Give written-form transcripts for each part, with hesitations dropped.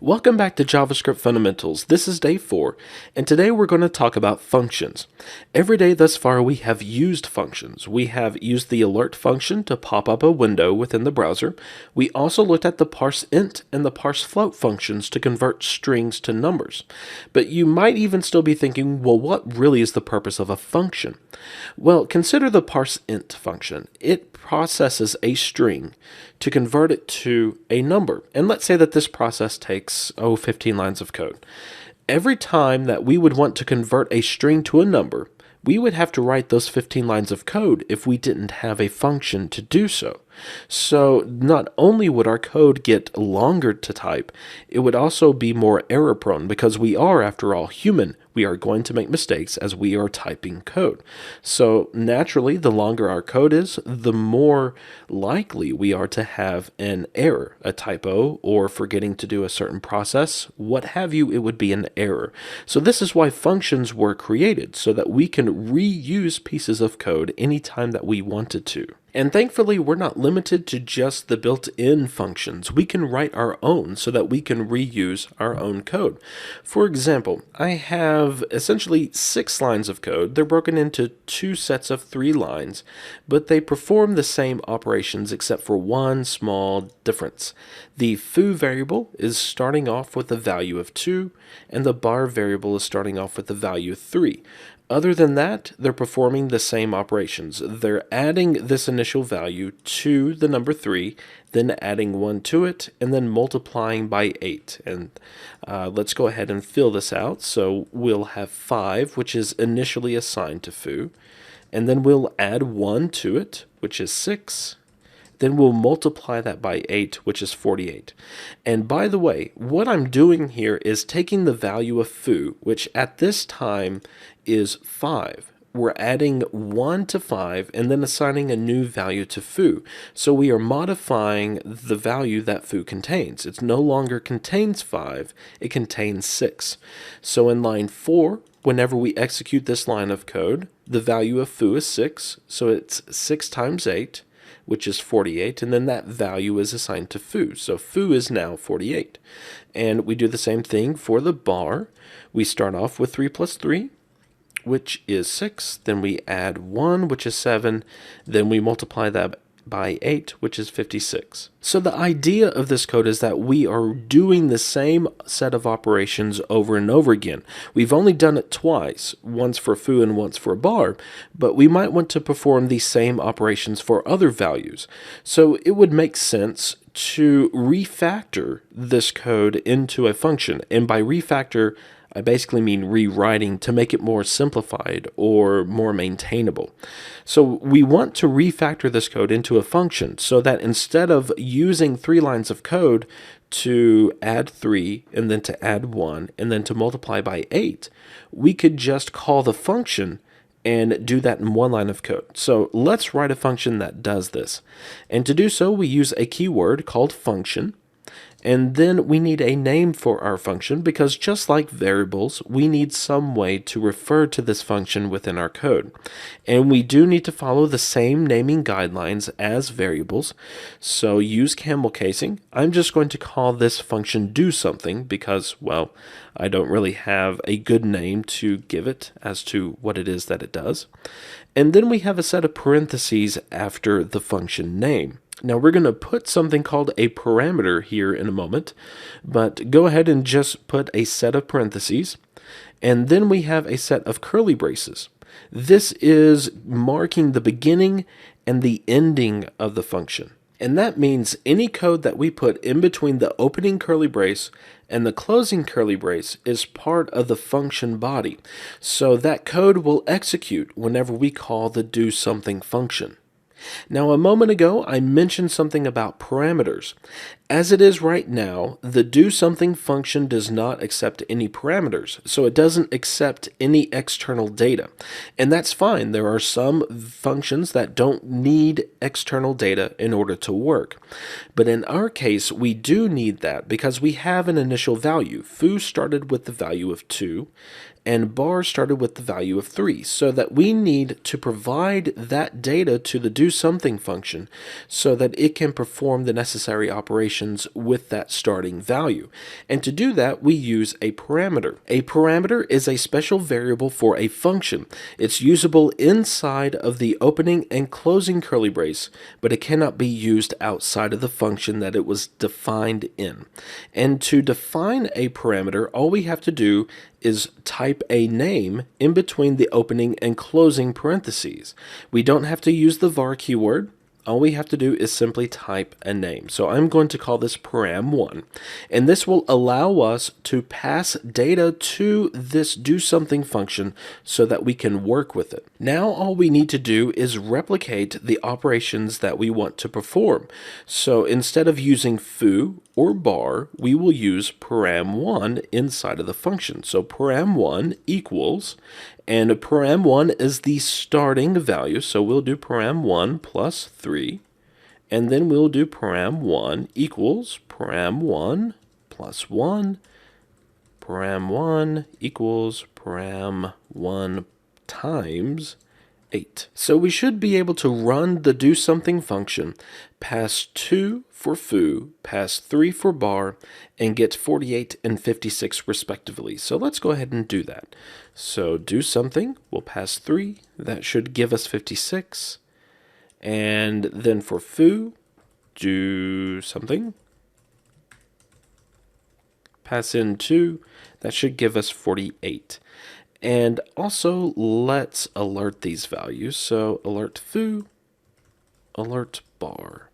Welcome back to JavaScript Fundamentals. This is day 4, and today we're going to talk about functions. Every day thus far we have used functions. We have used the alert function to pop up a window within the browser. We also looked at the parseInt and the parseFloat functions to convert strings to numbers. But you might even still be thinking, well, what really is the purpose of a function? Well, consider the parseInt function. It processes a string to convert it to a number. And let's say that this process takes, 15 lines of code. Every time that we would want to convert a string to a number, we would have to write those 15 lines of code if we didn't have a function to do so. So not only would our code get longer to type, it would also be more error prone because we are, after all, human. We are going to make mistakes as we are typing code. So naturally, the longer our code is, the more likely we are to have an error, a typo, or forgetting to do a certain process, what have you, it would be an error. So this is why functions were created, so that we can reuse pieces of code anytime that we wanted to. And thankfully, we're not limited to just the built-in functions. We can write our own so that we can reuse our own code. For example, I have essentially 6 lines of code. They're broken into 2 sets of 3 lines, but they perform the same operations except for one small difference. The foo variable is starting off with a value of 2, and the bar variable is starting off with a value of 3. Other than that, they're performing the same operations. They're adding this initial value to the number 3, then adding 1 to it, and then multiplying by 8. And let's go ahead and fill this out. So we'll have 5, which is initially assigned to foo, and then we'll add 1 to it, which is 6. Then we'll multiply that by 8, which is 48. And by the way, what I'm doing here is taking the value of foo, which at this time is 5. We're adding 1 to 5 and then assigning a new value to foo. So we are modifying the value that foo contains. It no longer contains 5, it contains 6. So in line 4, whenever we execute this line of code, the value of foo is 6, so it's 6 times 8, which is 48, and then that value is assigned to foo. So foo is now 48. And we do the same thing for the bar. We start off with 3 plus 3, which is 6. Then we add 1, which is 7. Then we multiply that by 8, which is 56. So the idea of this code is that we are doing the same set of operations over and over again. We've only done it twice, once for foo and once for bar, but we might want to perform these same operations for other values. So it would make sense to refactor this code into a function. And by refactor, I basically mean rewriting to make it more simplified or more maintainable. So we want to refactor this code into a function so that instead of using 3 lines of code to add 3 and then to add 1 and then to multiply by 8, we could just call the function and do that in 1 line of code. So let's write a function that does this. And to do so, we use a keyword called function. And then we need a name for our function because just like variables, we need some way to refer to this function within our code. And we do need to follow the same naming guidelines as variables. So use camel casing. I'm just going to call this function do something because, well, I don't really have a good name to give it as to what it is that it does. And then we have a set of parentheses after the function name. Now we're going to put something called a parameter here in a moment, but go ahead and just put a set of parentheses, and then we have a set of curly braces. This is marking the beginning and the ending of the function. And that means any code that we put in between the opening curly brace and the closing curly brace is part of the function body. So that code will execute whenever we call the do something function. Now, a moment ago, I mentioned something about parameters. As it is right now, the do something function does not accept any parameters, so it doesn't accept any external data. And that's fine. There are some functions that don't need external data in order to work. But in our case, we do need that because we have an initial value. Foo started with the value of 2, and bar started with the value of 3, so that we need to provide that data to the do-something function so that it can perform the necessary operations with that starting value. And to do that, we use a parameter. A parameter is a special variable for a function. It's usable inside of the opening and closing curly brace, but it cannot be used outside of the function that it was defined in. And to define a parameter, all we have to do is type a name in between the opening and closing parentheses. We don't have to use the var keyword. All we have to do is simply type a name. So I'm going to call this param1, and this will allow us to pass data to this do something function so that we can work with it. Now all we need to do is replicate the operations that we want to perform. So instead of using foo or bar, we will use param1 inside of the function. So param1 equals, and param1 is the starting value, so we'll do param1 plus 3, and then we'll do param1 equals param1 plus 1, param1 equals param1 times 8. So we should be able to run the do something function, pass 2 for foo, pass 3 for bar, and get 48 and 56 respectively. So let's go ahead and do that. So do something, we'll pass 3, that should give us 56. And then for foo, do something, pass in 2, that should give us 48. And also, let's alert these values. So alert foo, alert bar.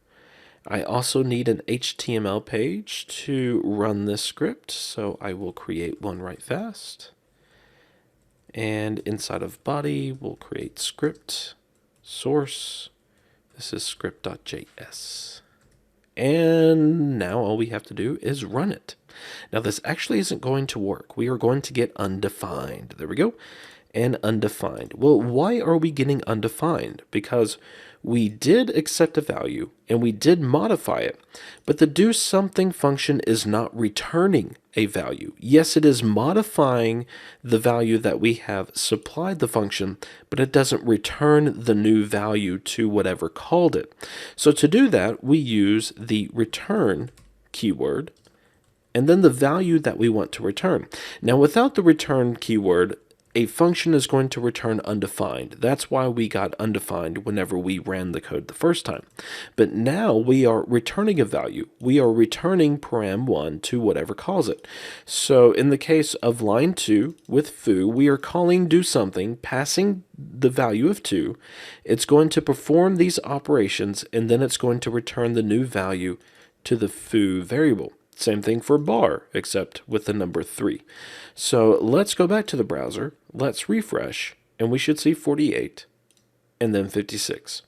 I also need an HTML page to run this script, so I will create one right fast. And inside of body, we'll create script, source. This is script.js. And now all we have to do is run it. Now this actually isn't going to work. We are going to get undefined. There we go. And undefined. Well, why are we getting undefined? Because we did accept a value and we did modify it, but the do something function is not returning a value. Yes, it is modifying the value that we have supplied the function, but it doesn't return the new value to whatever called it. So to do that, we use the return keyword and then the value that we want to return. Now, without the return keyword, a function is going to return undefined. That's why we got undefined whenever we ran the code the first time. But now we are returning a value. We are returning param1 to whatever calls it. So in the case of line 2 with foo, we are calling do something, passing the value of 2. It's going to perform these operations, and then it's going to return the new value to the foo variable. Same thing for bar, except with the number 3. So let's go back to the browser, let's refresh, and we should see 48, and then 56.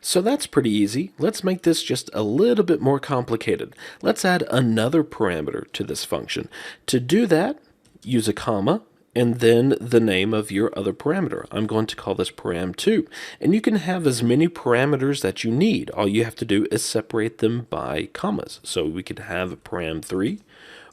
So that's pretty easy. Let's make this just a little bit more complicated. Let's add another parameter to this function. To do that, use a comma, and then the name of your other parameter. I'm going to call this param2. And you can have as many parameters that you need. All you have to do is separate them by commas. So we could have param3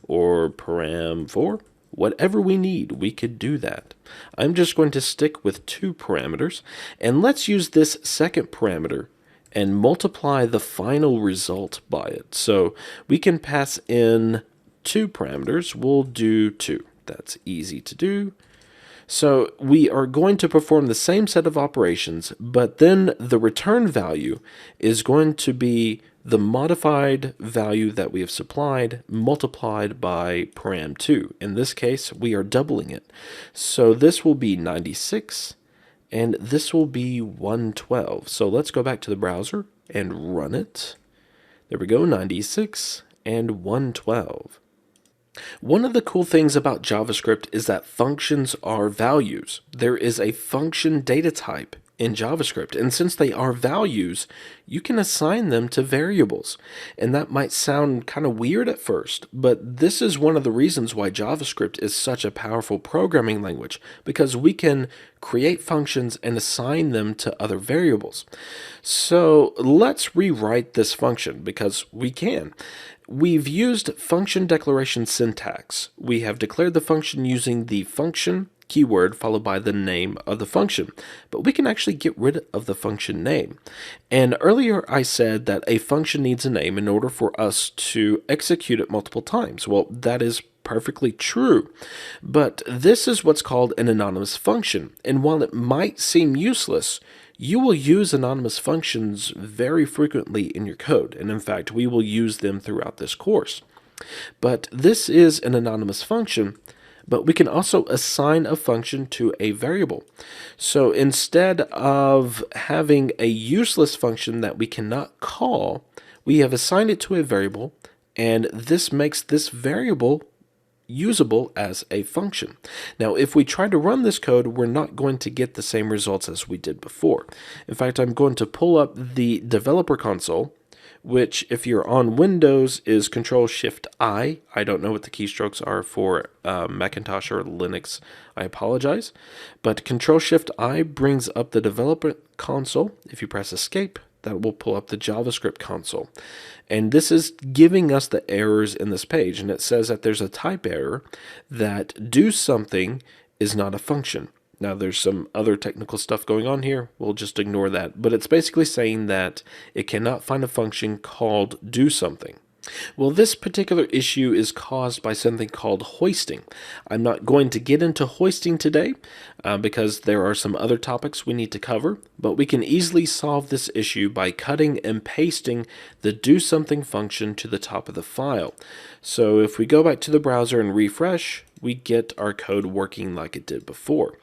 or param4. Whatever we need, we could do that. I'm just going to stick with 2 parameters. And let's use this second parameter and multiply the final result by it. So we can pass in 2 parameters. We'll do 2. That's easy to do. So we are going to perform the same set of operations, but then the return value is going to be the modified value that we have supplied multiplied by param2. In this case, we are doubling it. So this will be 96, and this will be 112. So let's go back to the browser and run it. There we go, 96 and 112. One of the cool things about JavaScript is that functions are values. There is a function data type in JavaScript, and since they are values, you can assign them to variables. And that might sound kind of weird at first, but this is one of the reasons why JavaScript is such a powerful programming language, because we can create functions and assign them to other variables. So let's rewrite this function, because we can. We've used function declaration syntax. We have declared the function using the function keyword followed by the name of the function. But we can actually get rid of the function name. And earlier I said that a function needs a name in order for us to execute it multiple times. Well, that is perfectly true. But this is what's called an anonymous function. And while it might seem useless, you will use anonymous functions very frequently in your code. And in fact, we will use them throughout this course. But this is an anonymous function, but we can also assign a function to a variable. So instead of having a useless function that we cannot call, we have assigned it to a variable, and this makes this variable usable as a function. Now, if we try to run this code, we're not going to get the same results as we did before. In fact, I'm going to pull up the developer console, which if you're on Windows is Control-Shift-I. I don't know what the keystrokes are for Macintosh or Linux. I apologize. But Control-Shift-I brings up the developer console. If you press Escape, that will pull up the JavaScript console. And this is giving us the errors in this page. And it says that there's a type error that do something is not a function. Now, there's some other technical stuff going on here. We'll just ignore that. But it's basically saying that it cannot find a function called do something. Well, this particular issue is caused by something called hoisting. I'm not going to get into hoisting today because there are some other topics we need to cover, but we can easily solve this issue by cutting and pasting the do something function to the top of the file. So if we go back to the browser and refresh, we get our code working like it did before.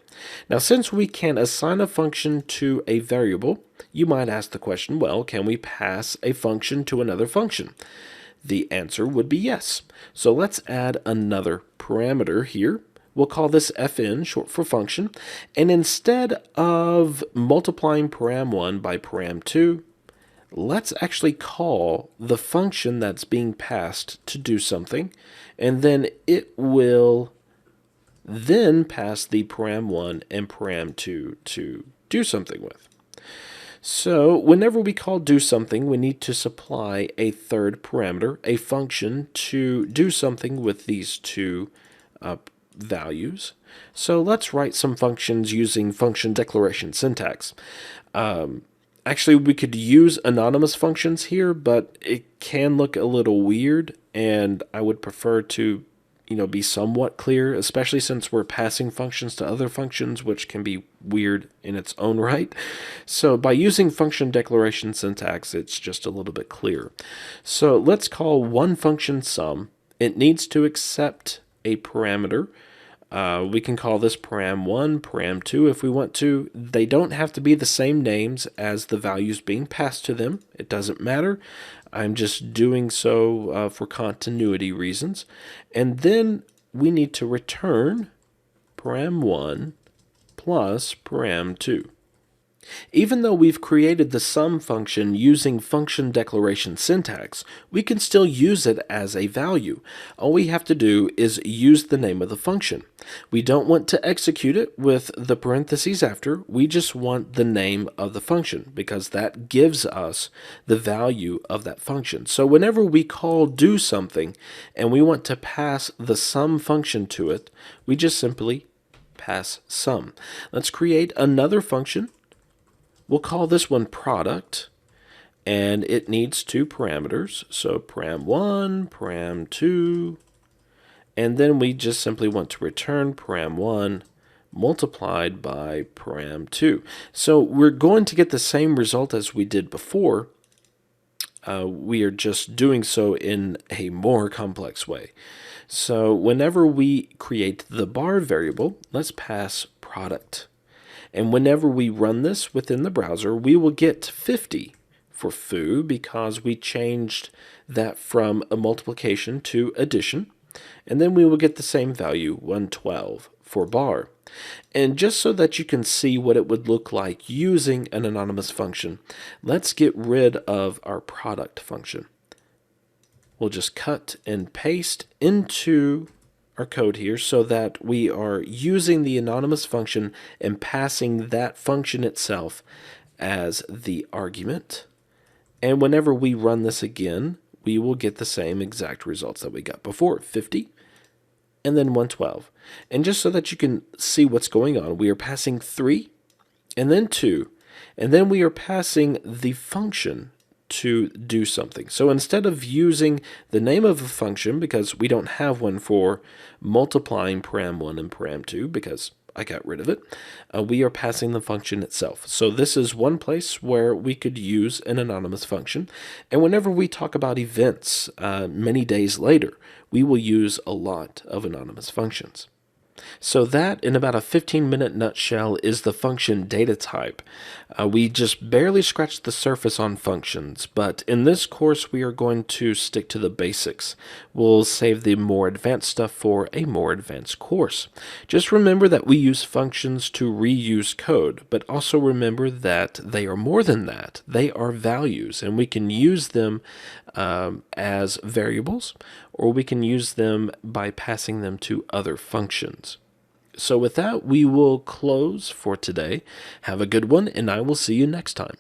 Now, since we can assign a function to a variable, you might ask the question, well, can we pass a function to another function? The answer would be yes. So let's add another parameter here. We'll call this fn, short for function. And instead of multiplying param1 by param2, let's actually call the function that's being passed to do something. And then it will then pass the param1 and param2 to do something with. So whenever we call do something, we need to supply a third parameter, a function, to do something with these two values. So let's write some functions using function declaration syntax. Actually, we could use anonymous functions here, but it can look a little weird, and I would prefer to be somewhat clear, especially since we're passing functions to other functions, which can be weird in its own right. So by using function declaration syntax, it's just a little bit clearer. So let's call one function sum. It needs to accept a parameter. We can call this param1, param2 if we want to. They don't have to be the same names as the values being passed to them. It doesn't matter. I'm just doing so for continuity reasons. And then we need to return param1 plus param2. Even though we've created the sum function using function declaration syntax, we can still use it as a value. All we have to do is use the name of the function. We don't want to execute it with the parentheses after, we just want the name of the function because that gives us the value of that function. So whenever we call do something and we want to pass the sum function to it, we just simply pass sum. Let's create another function. We'll call this one product, and it needs two parameters. So param1, param2, and then we just simply want to return param1 multiplied by param2. So we're going to get the same result as we did before. We are just doing so in a more complex way. So whenever we create the bar variable, let's pass product. And whenever we run this within the browser, we will get 50 for foo because we changed that from a multiplication to addition. And then we will get the same value, 112, for bar. And just so that you can see what it would look like using an anonymous function, let's get rid of our product function. We'll just cut and paste into our code here so that we are using the anonymous function and passing that function itself as the argument. And whenever we run this again, we will get the same exact results that we got before, 50 and then 112. And just so that you can see what's going on, we are passing 3 and then 2, and then we are passing the function to do something. So instead of using the name of a function, because we don't have one for multiplying param1 and param2 because I got rid of it, we are passing the function itself. So this is one place where we could use an anonymous function. And whenever we talk about events many days later, we will use a lot of anonymous functions. So that, in about a 15-minute nutshell, is the function data type. We just barely scratched the surface on functions, but in this course we are going to stick to the basics. We'll save the more advanced stuff for a more advanced course. Just remember that we use functions to reuse code, but also remember that they are more than that. They are values, and we can use them as variables, or we can use them by passing them to other functions. So with that, we will close for today. Have a good one, and I will see you next time.